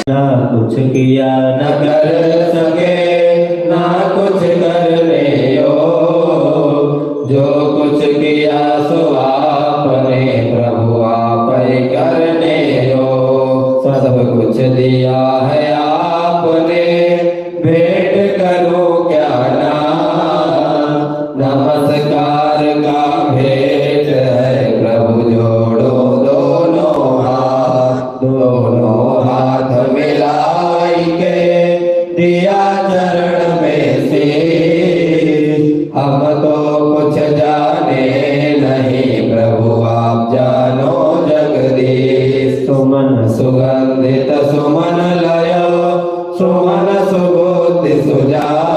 ना कुछ किया न कर सके ना कुछ करने जो कुछ किया सो आपने प्रभु आप ही करने सब कुछ दिया है आपने भेंट करो क्या ना नमस्कार का भेंट है प्रभु जोड़ो दोनों हाथ मिलाई के दिया चरण में से हम तो कुछ जाने नहीं प्रभु आप जानो जगदीश सुमन सुगंधित सुमन लयो सुमन सुबोध सुजा